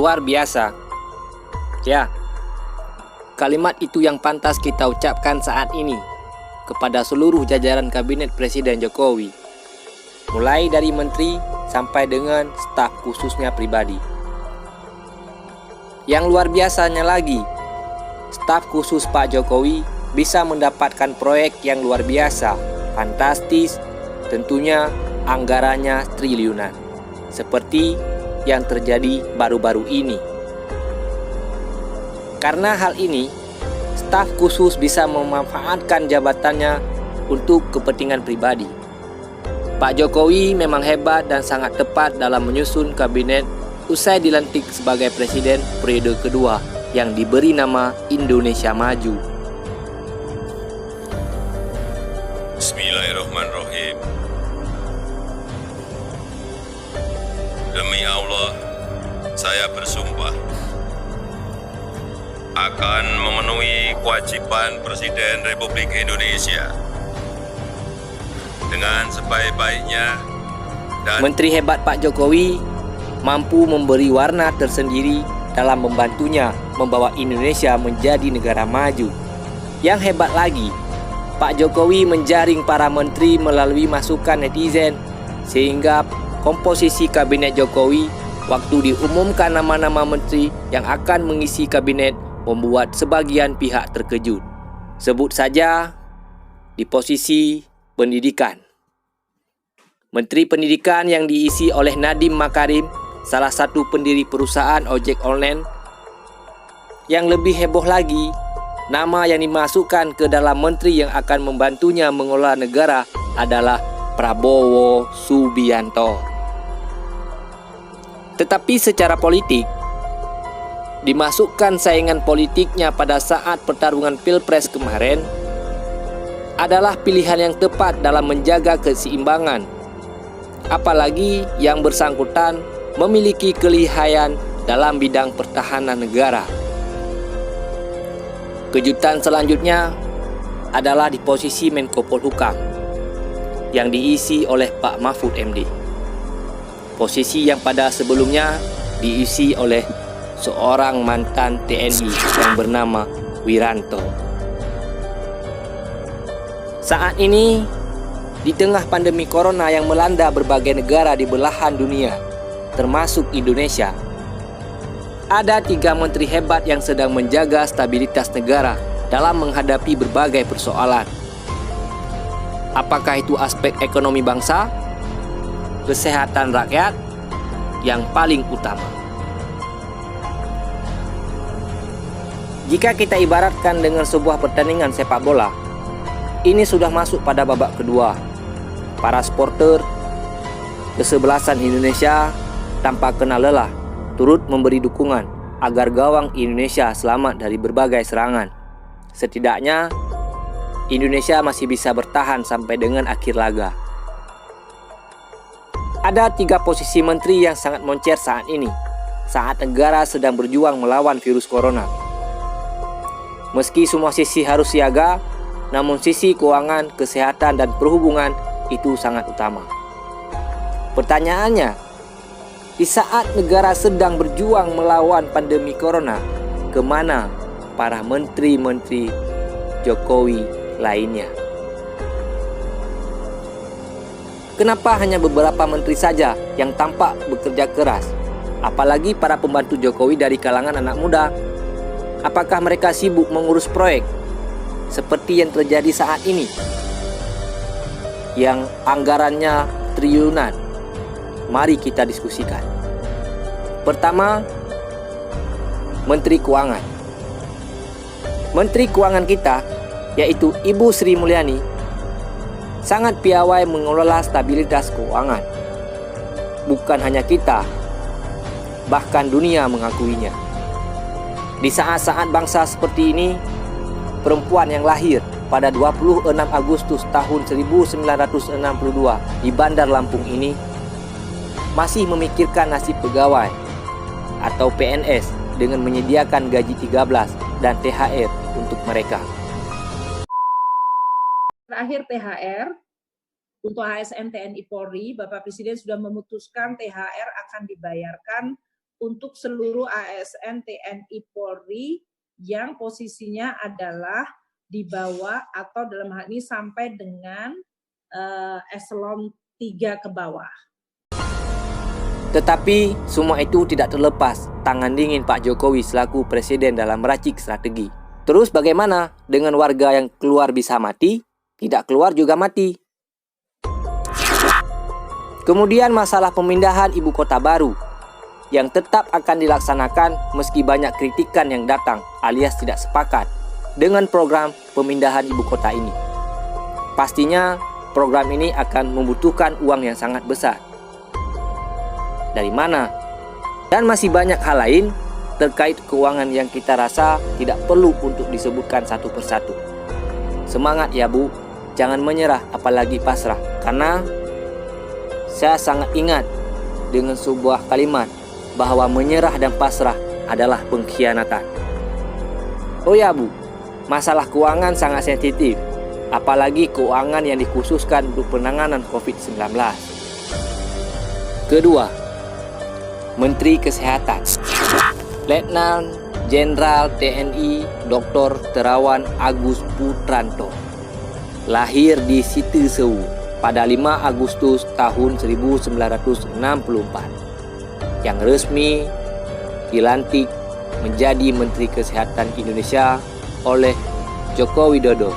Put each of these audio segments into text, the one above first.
luar biasa. Ya, kalimat itu yang pantas kita ucapkan saat ini kepada seluruh jajaran kabinet Presiden Jokowi, mulai dari menteri sampai dengan staf khususnya pribadi. Yang luar biasanya lagi, staf khusus Pak Jokowi bisa mendapatkan proyek yang luar biasa, fantastis, tentunya anggarannya triliunan, seperti yang terjadi baru-baru ini. Karena hal ini, staf khusus bisa memanfaatkan jabatannya untuk kepentingan pribadi. Pak Jokowi memang hebat dan sangat tepat dalam menyusun kabinet usai dilantik sebagai presiden periode kedua yang diberi nama Indonesia Maju. Bismillahirrahmanirrahim. Demi Allah, saya bersumpah akan memenuhi kewajiban Presiden Republik Indonesia dengan sebaik-baiknya dan Menteri hebat Pak Jokowi mampu memberi warna tersendiri dalam membantunya membawa Indonesia menjadi negara maju. Yang hebat lagi, Pak Jokowi menjaring para menteri melalui masukan netizen, sehingga komposisi kabinet Jokowi waktu diumumkan nama-nama menteri yang akan mengisi kabinet membuat sebagian pihak terkejut. Sebut saja di posisi pendidikan. Menteri Pendidikan yang diisi oleh Nadiem Makarim, salah satu pendiri perusahaan ojek online. Yang lebih heboh lagi, nama yang dimasukkan ke dalam menteri yang akan membantunya mengelola negara adalah Prabowo Subianto. Tetapi secara politik, dimasukkan saingan politiknya pada saat pertarungan Pilpres kemarin adalah pilihan yang tepat dalam menjaga keseimbangan. Apalagi yang bersangkutan memiliki kelihayan dalam bidang pertahanan negara. Kejutan selanjutnya adalah di posisi Menko Polhukam yang diisi oleh Pak Mahfud MD. Posisi yang pada sebelumnya diisi oleh seorang mantan TNI yang bernama Wiranto. Saat ini, di tengah pandemi corona yang melanda berbagai negara di belahan dunia, termasuk Indonesia, ada 3 menteri hebat yang sedang menjaga stabilitas negara dalam menghadapi berbagai persoalan. Apakah itu aspek ekonomi bangsa, kesehatan rakyat, yang paling utama? Jika kita ibaratkan dengan sebuah pertandingan sepak bola, ini sudah masuk pada babak kedua. Para supporter kesebelasan Indonesia tanpa kenal lelah turut memberi dukungan agar gawang Indonesia selamat dari berbagai serangan. Setidaknya Indonesia masih bisa bertahan sampai dengan akhir laga. Ada 3 posisi menteri yang sangat moncer saat ini, saat negara sedang berjuang melawan virus corona. Meski semua sisi harus siaga, namun sisi keuangan, kesehatan, dan perhubungan itu sangat utama. Pertanyaannya, di saat negara sedang berjuang melawan pandemi corona, kemana para menteri-menteri Jokowi lainnya? Kenapa hanya beberapa menteri saja yang tampak bekerja keras? Apalagi para pembantu Jokowi dari kalangan anak muda. Apakah mereka sibuk mengurus proyek seperti yang terjadi saat ini, yang anggarannya triliunan? Mari kita diskusikan. Pertama, Menteri Keuangan. Menteri Keuangan kita, yaitu Ibu Sri Mulyani, sangat piawai mengelola stabilitas keuangan. Bukan hanya kita, bahkan dunia mengakuinya. Di saat-saat bangsa seperti ini, perempuan yang lahir pada 26 Agustus tahun 1962 di Bandar Lampung ini masih memikirkan nasib pegawai atau PNS dengan menyediakan gaji 13 dan THR untuk mereka. Terakhir THR untuk ASN TNI Polri, Bapak Presiden sudah memutuskan THR akan dibayarkan untuk seluruh ASN TNI Polri yang posisinya adalah di bawah atau dalam hal ini sampai dengan eselon 3 ke bawah. Tetapi semua itu tidak terlepas tangan dingin Pak Jokowi selaku presiden dalam meracik strategi. Terus bagaimana dengan warga yang keluar bisa mati, tidak keluar juga mati? Kemudian masalah pemindahan ibu kota baru yang tetap akan dilaksanakan meski banyak kritikan yang datang alias tidak sepakat dengan program pemindahan ibu kota ini. Pastinya program ini akan membutuhkan uang yang sangat besar. Dari mana? Dan masih banyak hal lain terkait keuangan yang kita rasa tidak perlu untuk disebutkan satu persatu. Semangat ya Bu, jangan menyerah apalagi pasrah. Karena saya sangat ingat dengan sebuah kalimat bahwa menyerah dan pasrah adalah pengkhianatan. Oh ya Bu, masalah keuangan sangat sensitif, apalagi keuangan yang dikhususkan untuk penanganan COVID-19. Kedua, Menteri Kesehatan, Letnan Jenderal TNI Dr. Terawan Agus Putranto, lahir di Siteusewu pada 5 Agustus tahun 1964, yang resmi dilantik menjadi Menteri Kesehatan Indonesia oleh Joko Widodo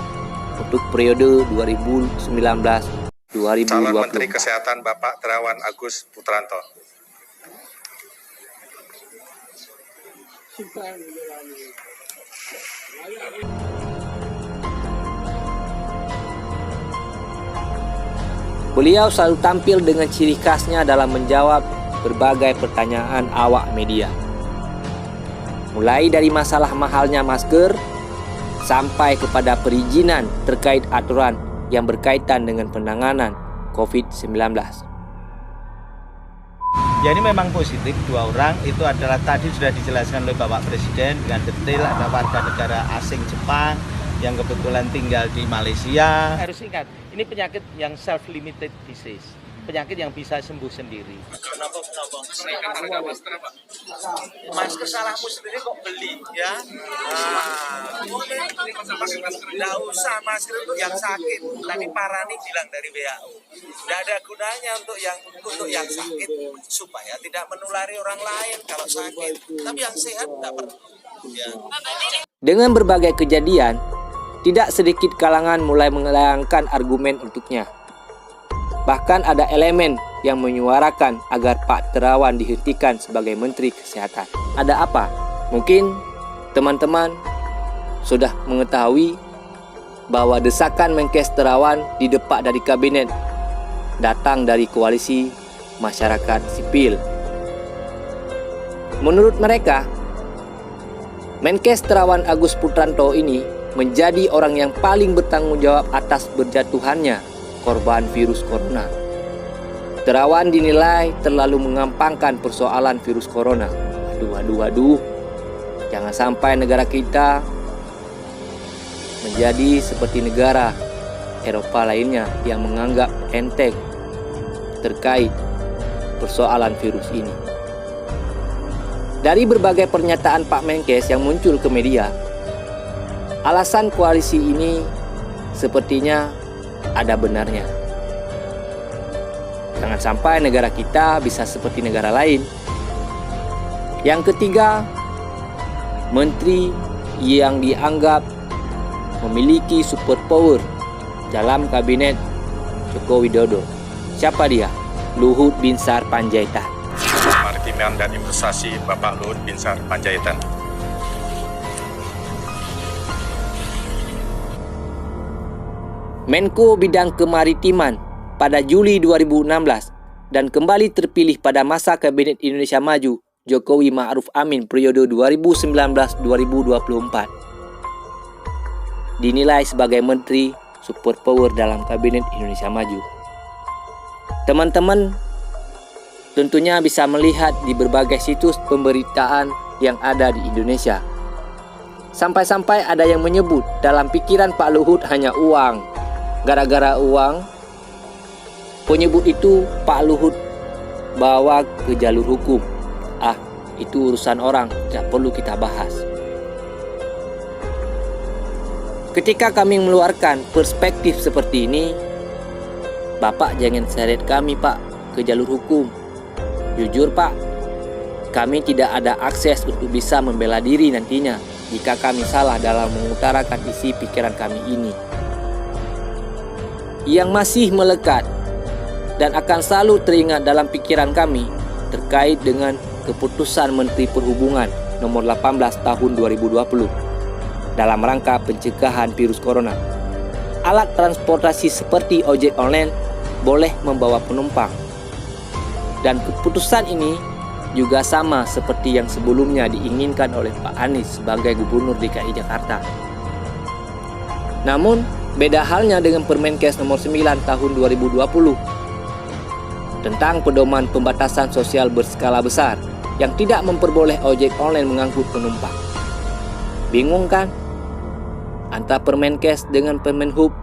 untuk periode 2019-2024. Calon Menteri Kesehatan Bapak Terawan Agus Putranto. Beliau selalu tampil dengan ciri khasnya dalam menjawab berbagai pertanyaan awak media. Mulai dari masalah mahalnya masker sampai kepada perizinan terkait aturan yang berkaitan dengan penanganan COVID-19. Ya, ini memang positif, 2 orang itu adalah tadi sudah dijelaskan oleh Bapak Presiden dengan detail, ada warga negara asing Jepang yang kebetulan tinggal di Malaysia. Harus ingat, ini penyakit yang self-limited disease, penyakit yang bisa sembuh sendiri. Kenapa menaikkan harga masker, Pak? Masker salahmu sendiri kok beli, ya? Nggak usah masker untuk yang sakit. Tadi Parani bilang dari WHO, nggak ada gunanya untuk yang sakit supaya tidak menulari orang lain kalau sakit. Tapi yang sehat nggak perlu. Ya. Dengan berbagai kejadian, tidak sedikit kalangan mulai melayangkan argumen untuknya. Bahkan ada elemen yang menyuarakan agar Pak Terawan dihentikan sebagai Menteri Kesehatan. Ada apa? Mungkin teman-teman sudah mengetahui bahwa desakan Menkes Terawan didepak dari kabinet datang dari koalisi masyarakat sipil. Menurut mereka, Menkes Terawan Agus Putranto ini menjadi orang yang paling bertanggung jawab atas berjatuhannya korban virus corona. Terawan dinilai terlalu mengampangkan persoalan virus corona. Aduh. Jangan sampai negara kita menjadi seperti negara Eropa lainnya yang menganggap enteng terkait persoalan virus ini. Dari berbagai pernyataan Pak Menkes yang muncul ke media, alasan koalisi ini sepertinya ada benarnya. Jangan sampai negara kita bisa seperti negara lain. Yang ketiga, menteri yang dianggap memiliki super power dalam kabinet Joko Widodo. Siapa dia? Luhut Binsar Panjaitan. Kemaritiman dan Investasi Bapak Luhut Binsar Panjaitan. Menko Bidang Kemaritiman pada Juli 2016 dan kembali terpilih pada masa Kabinet Indonesia Maju Jokowi Ma'ruf Amin periode 2019-2024. Dinilai sebagai menteri super power dalam Kabinet Indonesia Maju. Teman-teman tentunya bisa melihat di berbagai situs pemberitaan yang ada di Indonesia. Sampai-sampai ada yang menyebut dalam pikiran Pak Luhut hanya uang. Gara-gara uang, penyebut itu Pak Luhut bawa ke jalur hukum. itu urusan orang, tidak perlu kita bahas. Ketika kami mengeluarkan perspektif seperti ini, Bapak jangan seret kami, Pak, ke jalur hukum. Jujur, Pak, kami tidak ada akses untuk bisa membela diri nantinya jika kami salah dalam mengutarakan isi pikiran kami ini. Yang masih melekat dan akan selalu teringat dalam pikiran kami terkait dengan keputusan Menteri Perhubungan nomor 18 tahun 2020 dalam rangka pencegahan virus corona. Alat transportasi seperti ojek online boleh membawa penumpang. Dan keputusan ini juga sama seperti yang sebelumnya diinginkan oleh Pak Anies sebagai Gubernur DKI Jakarta. Namun, beda halnya dengan Permenkes nomor 9 tahun 2020 tentang pedoman pembatasan sosial berskala besar yang tidak memperboleh ojek online mengangkut penumpang. Bingung kan? Antara Permenkes dengan Permenhub.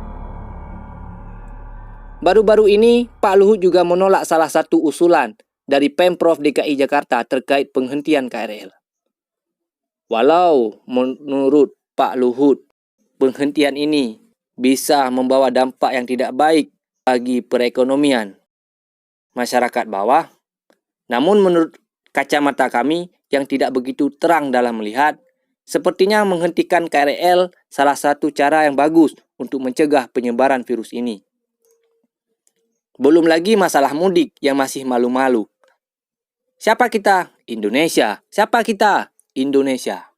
Baru-baru ini, Pak Luhut juga menolak salah satu usulan dari Pemprov DKI Jakarta terkait penghentian KRL. Walau menurut Pak Luhut, penghentian ini bisa membawa dampak yang tidak baik bagi perekonomian masyarakat bawah, namun menurut kacamata kami yang tidak begitu terang dalam melihat, sepertinya menghentikan KRL salah satu cara yang bagus untuk mencegah penyebaran virus ini. Belum lagi masalah mudik yang masih malu-malu. Siapa kita? Indonesia. Siapa kita? Indonesia.